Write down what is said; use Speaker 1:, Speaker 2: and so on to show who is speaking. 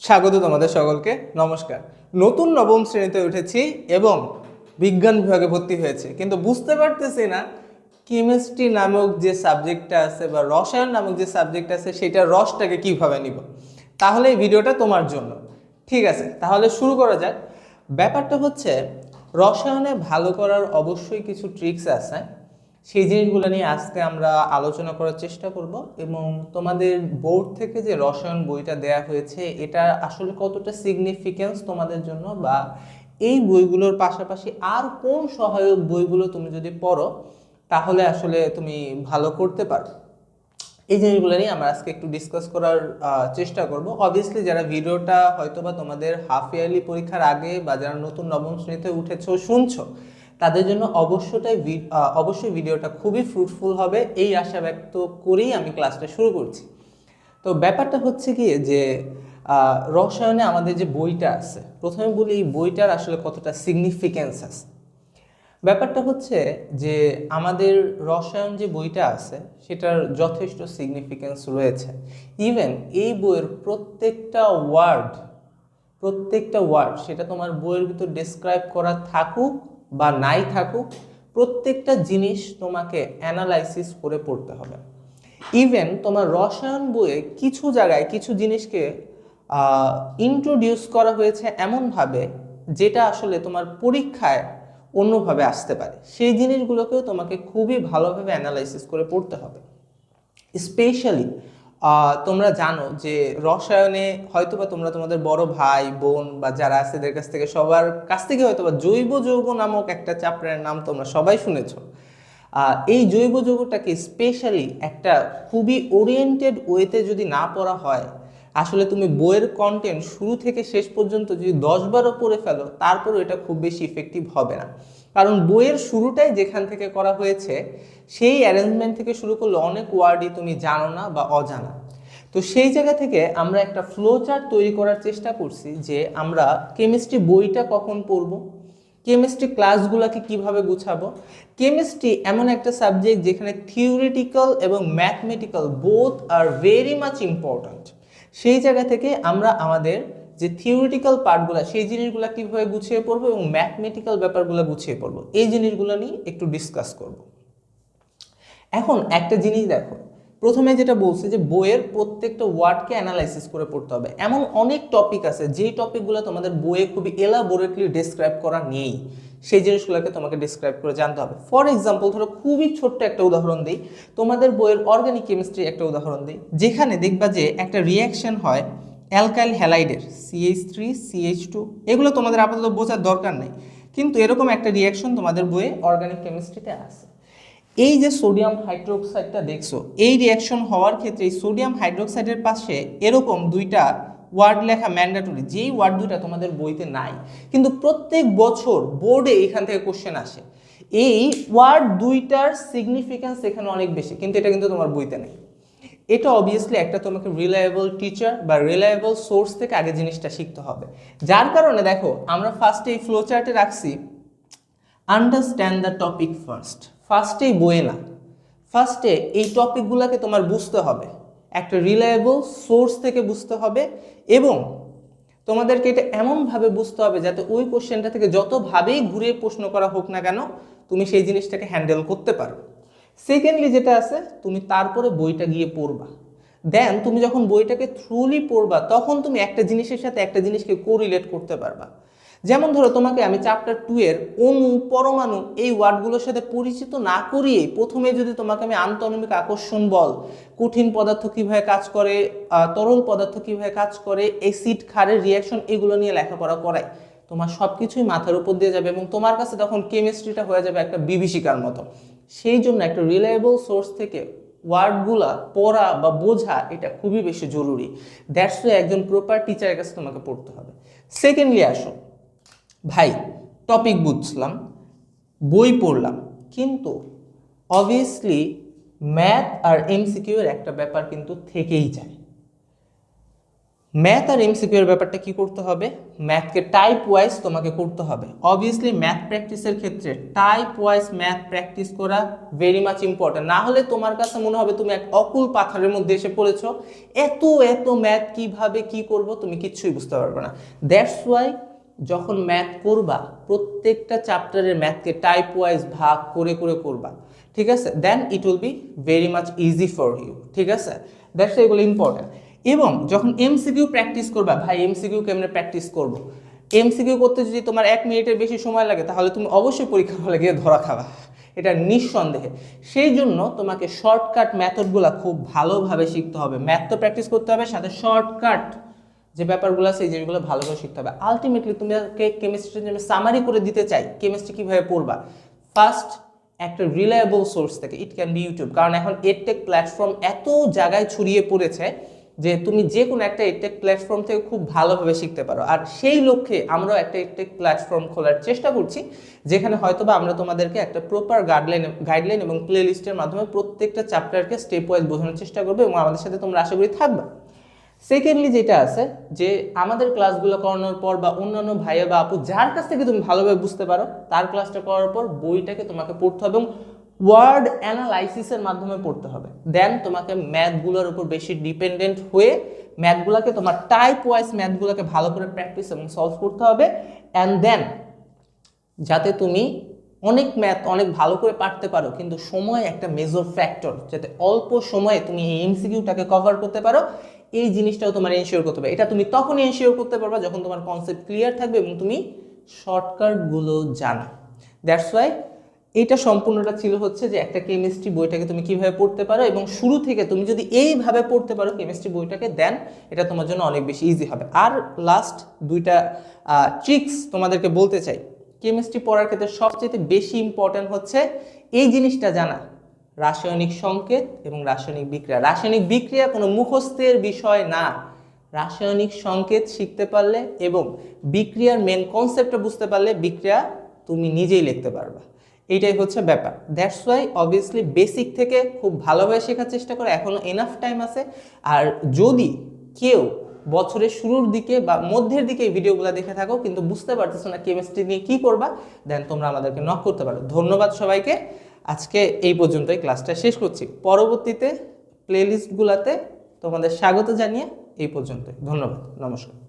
Speaker 1: স্বাগত তোমাদের সকলকে। নমস্কার। নতুন নবম শ্রেণীতে উঠেছি এবং বিজ্ঞান বিভাগে ভর্তি হয়েছে, কিন্তু বুঝতে পারতেছি না কেমিস্ট্রি নামক যে সাবজেক্টটা আছে বা রসায়ন নামক যে সাবজেক্ট আছে সেটার রসটাকে কিভাবে নিব। তাহলে এই ভিডিওটা তোমার জন্য। ঠিক আছে, তাহলে শুরু করা যাক। ব্যাপারটা হচ্ছে, রসায়নে ভালো করার অবশ্যই কিছু ট্রিক্স আছে। সেই জিনিসগুলো নিয়ে আজকে আমরা আলোচনা করার চেষ্টা করব এবং তোমাদের বোর্ড থেকে যে রসায়ন বইটা দেয়া হয়েছে এটা আসলে কতটা সিগনিফিক্যান্স তোমাদের জন্য, বা এই বইগুলোর পাশাপাশি আর কোন সহায়ক বইগুলো তুমি যদি পড়ো তাহলে আসলে তুমি ভালো করতে পারো, এই জিনিসগুলো নিয়ে আমরা আজকে একটু ডিসকাস করার চেষ্টা করব। অবভিয়াসলি যারা ভিডিওটা হয়তোবা তোমাদের হাফ ইয়ারলি পরীক্ষার আগে বা যারা নতুন নবম শ্রেণীতে উঠেছো শুনছো, তাদের জন্য অবশ্যই ভিডিওটা খুবই ফ্রুটফুল হবে এই আশা ব্যক্ত করেই আমি ক্লাসটা শুরু করছি। তো ব্যাপারটা হচ্ছে কি যে রসায়নে আমাদের যে বইটা আছে, প্রথমে বলি এই বইটার আসলে কতটা সিগনিফিক্যান্স আছে। ব্যাপারটা হচ্ছে যে আমাদের রসায়ন যে বইটা আছে সেটার যথেষ্ট সিগনিফিক্যান্স রয়েছে। ইভেন এই বইয়ের প্রত্যেকটা ওয়ার্ড সেটা তোমার বইয়ের ভিতর ডেসক্রাইব করা থাকুক বা নাই থাকুক, প্রত্যেকটা জিনিস তোমাকে অ্যানালাইসিস করে পড়তে হবে। ইভেন তোমার রসায়ন বইয়ে কিছু জায়গায় কিছু জিনিসকে ইন্ট্রোডিউস করা হয়েছে এমনভাবে যেটা আসলে তোমার পরীক্ষায় অন্যভাবে আসতে পারে, সেই জিনিসগুলোকেও তোমাকে খুবই ভালোভাবে অ্যানালাইসিস করে পড়তে হবে। স্পেশালি তোমরা জানো যে রসায়নে হয়তোবা তোমরা তোমাদের বড় ভাই বোন বা যারা আছে এদের কাছ থেকে সবার কাছ থেকে হয়তোবা জৈব যৌগ নামক একটা চ্যাপ্টারের নাম তোমরা সবাই শুনেছো। এই জৈব যৌগটাকে স্পেশালি একটা খুবই ওরিয়েন্টেড ওয়েতে যদি না পড়া হয়, আসলে তুমি বইয়ের কন্টেন্ট শুরু থেকে শেষ পর্যন্ত যদি 10 বারও পড়ে ফেলো তারপরও এটা খুব বেশি ইফেক্টিভ হবে না। কারণ বইয়ের শুরুটাই যেখান থেকে করা হয়েছে সেই অ্যারেঞ্জমেন্ট থেকে শুরু করলে অনেক ওয়ার্ডই তুমি জানো না বা অজানা। তো সেই জায়গা থেকে আমরা একটা ফ্লো চার্ট তৈরি করার চেষ্টা করছি যে আমরা কেমিস্ট্রি বইটা কখন পড়ব, কেমিস্ট্রি ক্লাসগুলোকে কিভাবে গুছাবো। কেমিস্ট্রি এমন একটা সাবজেক্ট যেখানে থিওরিটিক্যাল এবং mathematical both are very much important. সেই জায়গা থেকে আমরা আমাদের যে থিওরিটিক্যাল পার্টগুলো সেই জিনিসগুলো কীভাবে গুছিয়ে পড়বো এবং ম্যাথমেটিক্যাল ব্যাপারগুলো গুছিয়ে পড়বো, এই জিনিসগুলো নিয়ে একটু ডিসকাস করব। এখন একটা জিনিস দেখো, প্রথমে যেটা বলছি যে বইয়ের প্রত্যেকটা ওয়ার্ডকে অ্যানালাইসিস করে পড়তে হবে। এমন অনেক টপিক আছে যেই টপিকগুলো তোমাদের বইয়ে খুবই এলাবোরেটলি ডেসক্রাইব করা নেই, সেই জিনিসগুলোকে তোমাকে ডিসক্রাইব করে জানতে হবে। ফর এক্সাম্পল ধরো খুবই ছোট্ট একটা উদাহরণ দিই, তোমাদের বইয়ের অর্গানিক কেমিস্ট্রি একটা উদাহরণ দিই, যেখানে দেখবা যে একটা রিয়াকশন হয় অ্যালকাইল হ্যালাইডের CH3CH2, এগুলো তোমাদের আপাতত বোঝার দরকার নেই, কিন্তু এরকম একটা রিয়াকশন তোমাদের বইয়ে অর্গানিক কেমিস্ট্রিতে আছে। এই যে সোডিয়াম হাইড্রোক্সাইডটা দেখছো, এই রিয়াকশন হওয়ার ক্ষেত্রে এই সোডিয়াম হাইড্রোক্সাইডের পাশে এরকম দুইটা ওয়ার্ড লেখা ম্যান্ডেটরি, যেই ওয়ার্ড দুটা তোমাদের বইতে নাই, কিন্তু প্রত্যেক বছর বোর্ডে এখান থেকে কোশ্চেন আসে। এই ওয়ার্ড দুইটার সিগনিফিক্যান্স এখানে অনেক বেশি, কিন্তু এটা কিন্তু তোমার বইতে নেই। এটা অবভিয়াসলি একটা তোমাকে রিলায়েবল টিচার বা রিলায়েবল সোর্স থেকে আগে জিনিসটা শিখতে হবে। যার কারণে দেখো আমরা ফার্স্টে এই ফ্লো চার্টে রাখছি আন্ডারস্ট্যান্ড দ্য টপিক ফার্স্টেই বইয়ে না, ফার্স্টে এই টপিকগুলোকে তোমার বুঝতে হবে, একটা রিলায়েবল সোর্স থেকে বুঝতে হবে এবং তোমাদেরকে এটা এমনভাবে বুঝতে হবে যাতে ওই কোশ্চেনটা থেকে যতভাবেই ঘুরিয়ে প্রশ্ন করা হোক না কেন তুমি সেই জিনিসটাকে হ্যান্ডেল করতে পারো। সেকেন্ডলি যেটা আছে, তুমি তারপরে বইটা গিয়ে পড়বা। দেন তুমি যখন বইটাকে থ্রুলি পড়বা তখন তুমি একটা জিনিসের সাথে একটা জিনিসকে কোরিলেট করতে পারবা। যেমন ধরো তোমাকে আমি চ্যাপ্টার 2 এর অণু পরমাণু এই ওয়ার্ডগুলোর সাথে পরিচিত না করিয়েই প্রথমে যদি তোমাকে আমি আন্তঃআণবিক আকর্ষণ বল, কঠিন পদার্থ কিভাবে কাজ করে, তরল পদার্থ কিভাবে কাজ করে, অ্যাসিড ক্ষারের রিয়াকশন, এগুলো নিয়ে লেখাপড়া করাই, তোমার সব কিছুই মাথার উপর দিয়ে যাবে এবং তোমার কাছে তখন কেমিস্ট্রিটা হয়ে যাবে একটা বিভীষিকার মতো। সেই জন্য একটা রিলায়েবল সোর্স থেকে ওয়ার্ডগুলা পড়া বা বোঝা এটা খুবই বেশি জরুরি। দ্যাটস ওয়াই একজন প্রপার টিচারের কাছে তোমাকে পড়তে হবে। সেকেন্ডলি আসো, ভাই টপিক বুঝলাম, বই পড়লাম, কিন্তু অবভিয়াসলি ম্যাথ আর MCQ এর একটা ব্যাপার কিন্তু থেকেই যায়। ম্যাথ আর এমসিকিউ এর ব্যাপারটা কি করতে হবে, ম্যাথকে টাইপ ওয়াইজ তোমাকে করতে হবে। অবভিয়াসলি ম্যাথ প্র্যাকটিসের ক্ষেত্রে টাইপ ওয়াইজ ম্যাথ প্র্যাকটিস করা ভেরি মাচ ইম্পর্টেন্ট। না হলে তোমার কাছে মনে হবে তুমি এক অকুল পাথরের মধ্যে এসে পড়েছো, এত এত ম্যাথ কিভাবে কি করব তুমি কিচ্ছুই বুঝতে পারবে না। দ্যাটস ওয়াই যখন ম্যাথ করবা প্রত্যেকটা চ্যাপ্টারের ম্যাথকে টাইপ ওয়াইজ ভাগ করে করে করবা, ঠিক আছে, then it will be very much easy for you, ঠিক আছে, দ্যাটস এগুলো ইম্পর্টেন্ট। এবং যখন এমসিকিউ প্র্যাকটিস করবা, ভাই এমসিকিউ কেমনে প্র্যাকটিস করব, এমসিকিউ করতে যদি তোমার 1 মিনিটের বেশি সময় লাগে তাহলে তুমি অবশ্যই পরীক্ষা হলে গিয়ে ধরা খাবা, এটা নিঃসন্দেহে। সেই জন্য তোমাকে শর্টকাট মেথডগুলো খুব ভালোভাবে শিখতে হবে। ম্যাথ তো প্র্যাকটিস করতে হবে, সাথে শর্টকাট যে ব্যাপারগুলো আছে এই জিনিসগুলো ভালো করে শিখতে হবে। আলটিমেটলি তুমি কেমিস্ট্রি যদি সামারি করে দিতে চাই কেমিস্ট্রি কীভাবে পড়বা, ফার্স্ট একটা রিলায়েবল সোর্স থেকে, ইট ক্যান বি ইউটিউব, কারণ এখন এডটেক প্ল্যাটফর্ম এত জায়গায় ছড়িয়ে পড়েছে যে তুমি যে কোনো একটা এডটেক প্ল্যাটফর্ম থেকে খুব ভালোভাবে শিখতে পারো। আর সেই লক্ষ্যে আমরাও একটা এডটেক প্ল্যাটফর্ম খোলার চেষ্টা করছি, যেখানে হয়তোবা আমরা তোমাদেরকে একটা প্রপার গাইডলাইন এবং প্লে লিস্টের মাধ্যমে প্রত্যেকটা চ্যাপ্টারকে স্টেপ ওয়াইজ বোঝানোর চেষ্টা করবে, এবং আমাদের সাথে তোমরা আশা করি থাকবে। সেকেন্ডলি যেটা আছে যে আমাদের ক্লাসগুলো করানোর পর বা অন্যান্য ভাইয়া বা আপু যার কাছ থেকে তুমি ভালোভাবে বুঝতে পারো তার ক্লাসটা করার পর বইটাকে তোমাকে পড়তে হবে এবং ওয়ার্ড অ্যানালাইসিসের মাধ্যমে পড়তে হবে। দেন তোমাকে ম্যাথগুলোর উপর বেশি ডিপেন্ডেন্ট হয়ে ম্যাথগুলোকে তোমার টাইপ ওয়াইজ ম্যাথগুলোকে ভালো করে প্র্যাকটিস এবং সলভ করতে হবে। অ্যান্ড দেন যাতে তুমি অনেক ম্যাথ অনেক ভালো করে পারতে পারো, কিন্তু সময় একটা মেজর ফ্যাক্টর, যাতে অল্প সময়ে তুমি এই এমসিকিউটাকে কভার করতে পারো, এই জিনিসটাও তোমার এনশিওর করতে হবে। এটা তুমি তখনই এনশিওর করতে পারবা যখন তোমার কনসেপ্ট ক্লিয়ার থাকবে এবং তুমি শর্টকাটগুলো জানো। দ্যাটস ওয়াই এইটা সম্পূর্ণটা ছিল হচ্ছে যে একটা কেমিস্ট্রি বইটাকে তুমি কিভাবে পড়তে পারো, এবং শুরু থেকে তুমি যদি এইভাবে পড়তে পারো কেমিস্ট্রি বইটাকে, দেন এটা তোমার জন্য অনেক বেশি ইজি হবে। আর লাস্ট দুইটা ট্রিক্স তোমাদেরকে বলতে চাই। কেমিস্ট্রি পড়ার ক্ষেত্রে সবচেয়ে বেশি ইম্পর্ট্যান্ট হচ্ছে এই জিনিসটা জানা, রাসায়নিক সংকেত এবং রাসায়নিক বিক্রিয়া। রাসায়নিক বিক্রিয়া কোনো মুখস্থের বিষয় না, রাসায়নিক সংকেত শিখতে পারলে এবং বিক্রিয়ার মেন কনসেপ্টটা বুঝতে পারলে বিক্রিয়া তুমি নিজেই লিখতে পারবা। এইটাই হচ্ছে ব্যাপার। দ্যাটস ওয়াই অবভিয়াসলি বেসিক থেকে খুব ভালোভাবে শেখার চেষ্টা করো, এখনও এনাফ টাইম আছে। আর যদি কেউ বছরের শুরুর দিকে বা মধ্যের দিকে এই ভিডিওগুলো দেখে থাকো কিন্তু বুঝতে পারতেছো না কেমিস্ট্রি নিয়ে কী করবা, দেন তোমরা আমাদেরকে নক করতে পারো। ধন্যবাদ সবাইকে, আজকে এই পর্যন্তই ক্লাসটা শেষ করছি। পরবর্তীতে প্লেলিস্টগুলোতে তোমাদের স্বাগত জানিয়ে এই পর্যন্তই। ধন্যবাদ, নমস্কার।